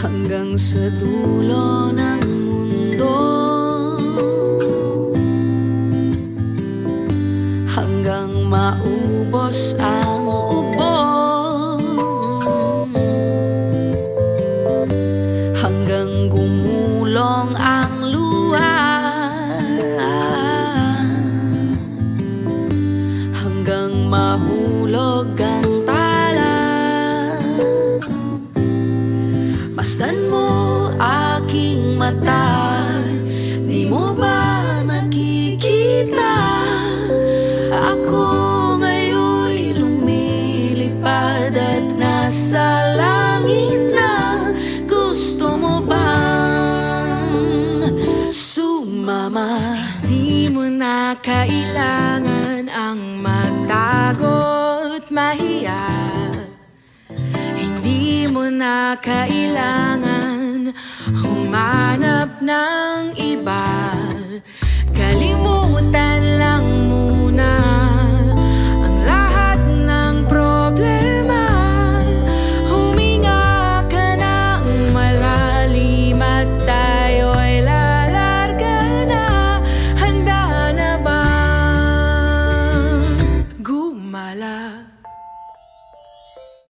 hanggang sa dulo ng mundo, hanggang maubos ang ubo, hanggang gumulong ang luha, hanggang mahulog ang tala. Masdan mo aking mata, di mo ba nakikita? Ako ngayon'y lumilipad at nasa langit na. Gusto mo bang sumama? Di mo na kailangan ang magtago't mahiya. Hindi mo na kailangan humanap ng iba.